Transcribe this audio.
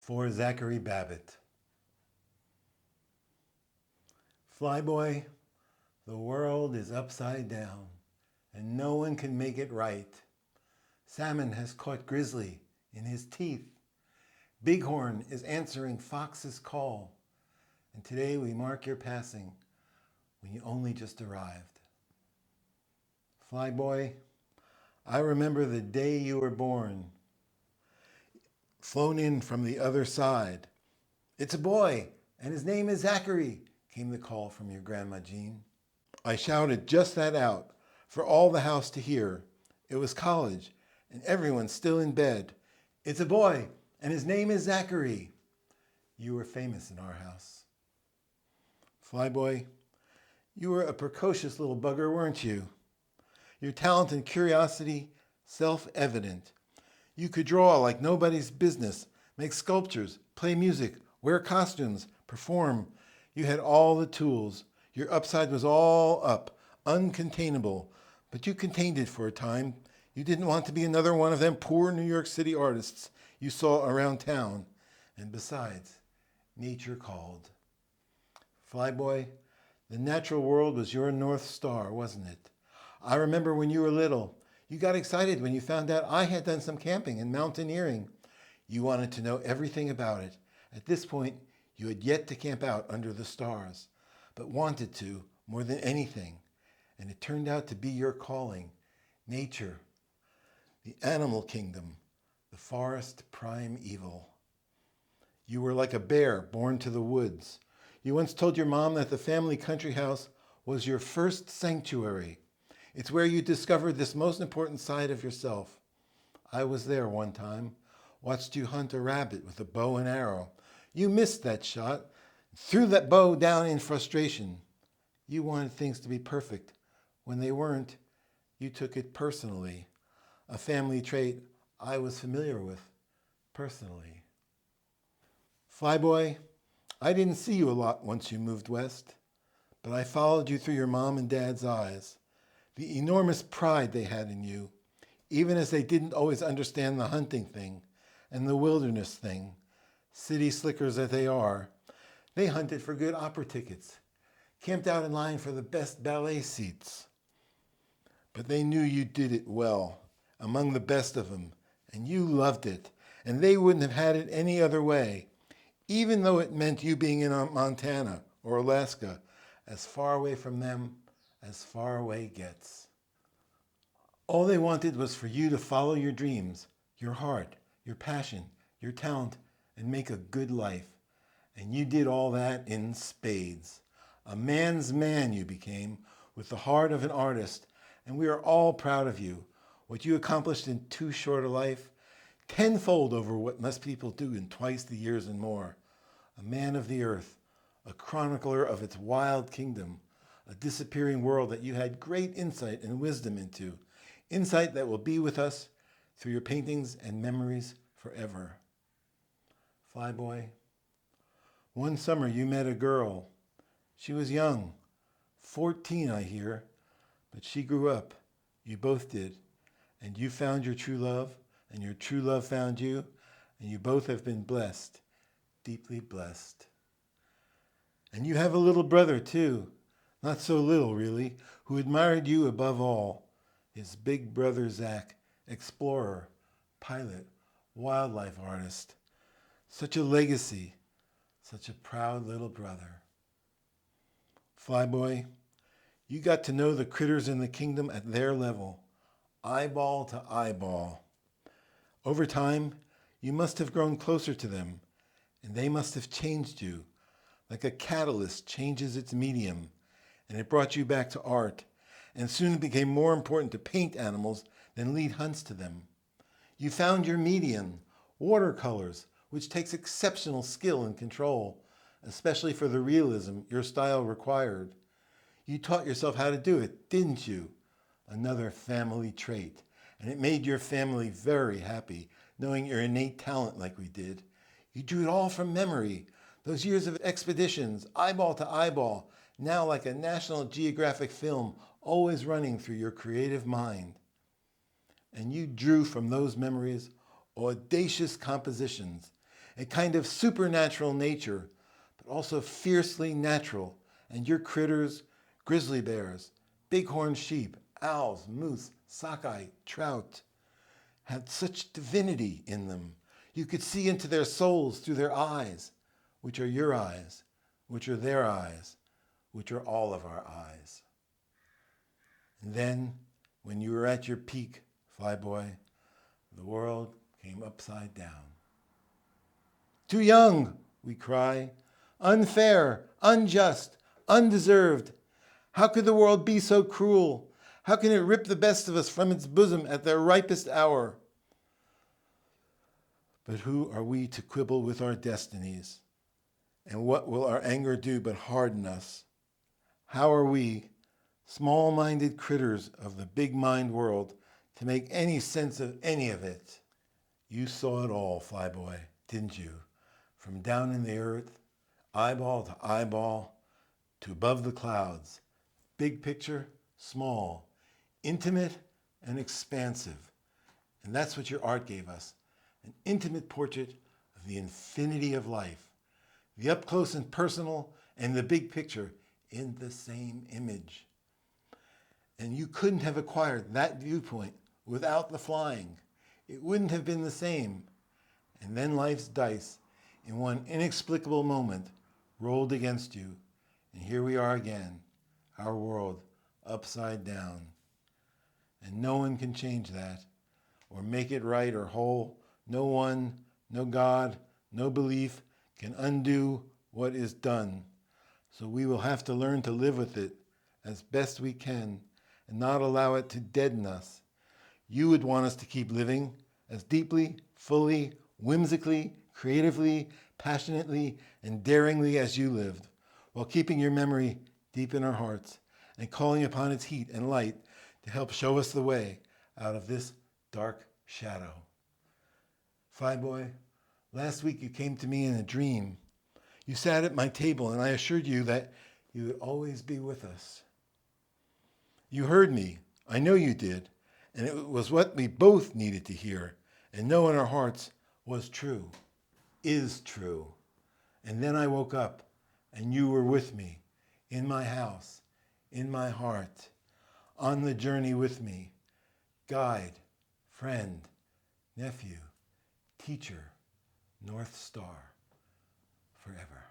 for Zachary Babat. FlyBoy, the world is upside down, and no one can make it right. Salmon has caught grizzly in his teeth. Bighorn is answering fox's call. And today we mark your passing when you only just arrived. FlyBoy, I remember the day you were born. Flown in from the other side. It's a boy, and his name is Zachary, came the call from your Grandma Jean. I shouted just that out for all the house to hear. It was college, and everyone's still in bed. It's a boy, and his name is Zachary. You were famous in our house. FlyBoy, you were a precocious little bugger, weren't you? Your talent and curiosity, self-evident. You could draw like nobody's business, make sculptures, play music, wear costumes, perform. You had all the tools. Your upside was all up, uncontainable, but you contained it for a time. You didn't want to be another one of them poor New York City artists you saw around town. And besides, nature called. FlyBoy, the natural world was your North Star, wasn't it? I remember when you were little, you got excited when you found out I had done some camping and mountaineering. You wanted to know everything about it. At this point, you had yet to camp out under the stars, but wanted to more than anything. And it turned out to be your calling, nature, the animal kingdom, the forest primeval. You were like a bear born to the woods. You once told your mom that the family country house was your first sanctuary. It's where you discovered this most important side of yourself. I was there one time, watched you hunt a rabbit with a bow and arrow. You missed that shot, threw that bow down in frustration. You wanted things to be perfect. When they weren't, you took it personally, a family trait I was familiar with personally. FlyBoy, I didn't see you a lot once you moved west, but I followed you through your mom and dad's eyes. The enormous pride they had in you, even as they didn't always understand the hunting thing and the wilderness thing. City slickers that they are, they hunted for good opera tickets, camped out in line for the best ballet seats. But they knew you did it well, among the best of them, and you loved it, and they wouldn't have had it any other way, even though it meant you being in Montana or Alaska, as far away from them as far away gets. All they wanted was for you to follow your dreams, your heart, your passion, your talent, and make a good life. And you did all that in spades. A man's man you became, with the heart of an artist, and we are all proud of you. What you accomplished in too short a life, tenfold over what most people do in twice the years and more. A man of the earth, a chronicler of its wild kingdom, a disappearing world that you had great insight and wisdom into, insight that will be with us through your paintings and memories forever. FlyBoy, one summer you met a girl. She was young, 14 I hear, but she grew up. You both did. And you found your true love, and your true love found you, and you both have been blessed, deeply blessed. And you have a little brother too, not so little really, who admired you above all. His big brother Zach, explorer, pilot, wildlife artist. Such a legacy, such a proud little brother. FlyBoy, you got to know the critters in the kingdom at their level, eyeball to eyeball. Over time, you must have grown closer to them, and they must have changed you, like a catalyst changes its medium, and it brought you back to art, and soon it became more important to paint animals than lead hunts to them. You found your medium, watercolors, which takes exceptional skill and control, especially for the realism your style required. You taught yourself how to do it, didn't you? Another family trait, and it made your family very happy, knowing your innate talent like we did. You drew it all from memory, those years of expeditions, eyeball to eyeball, now like a National Geographic film, always running through your creative mind. And you drew from those memories audacious compositions, a kind of supernatural nature, but also fiercely natural. And your critters, grizzly bears, bighorn sheep, owls, moose, sockeye, trout, had such divinity in them. You could see into their souls through their eyes, which are your eyes, which are their eyes, which are all of our eyes. And then, when you were at your peak, FlyBoy, the world came upside down. Too young, we cry. Unfair, unjust, undeserved. How could the world be so cruel? How can it rip the best of us from its bosom at their ripest hour? But who are we to quibble with our destinies? And what will our anger do but harden us? How are we, small-minded critters of the big-mind world, to make any sense of any of it? You saw it all, FlyBoy, didn't you? From down in the earth, eyeball to eyeball, to above the clouds. Big picture, small, intimate and expansive. And that's what your art gave us, an intimate portrait of the infinity of life, the up close and personal and the big picture in the same image. And you couldn't have acquired that viewpoint without the flying. It wouldn't have been the same. And then life's dice, in one inexplicable moment, rolled against you. And here we are again, our world upside down. And no one can change that, or make it right or whole. No one, no God, no belief can undo what is done. So we will have to learn to live with it as best we can and not allow it to deaden us. You would want us to keep living as deeply, fully, whimsically, creatively, passionately, and daringly as you lived, while keeping your memory deep in our hearts and calling upon its heat and light to help show us the way out of this dark shadow. FlyBoy, last week you came to me in a dream. You sat at my table and I assured you that you would always be with us. You heard me, I know you did, and it was what we both needed to hear and know in our hearts was true, is true. And then I woke up and you were with me, in my house, in my heart, on the journey with me, guide, friend, nephew, teacher, North Star, forever.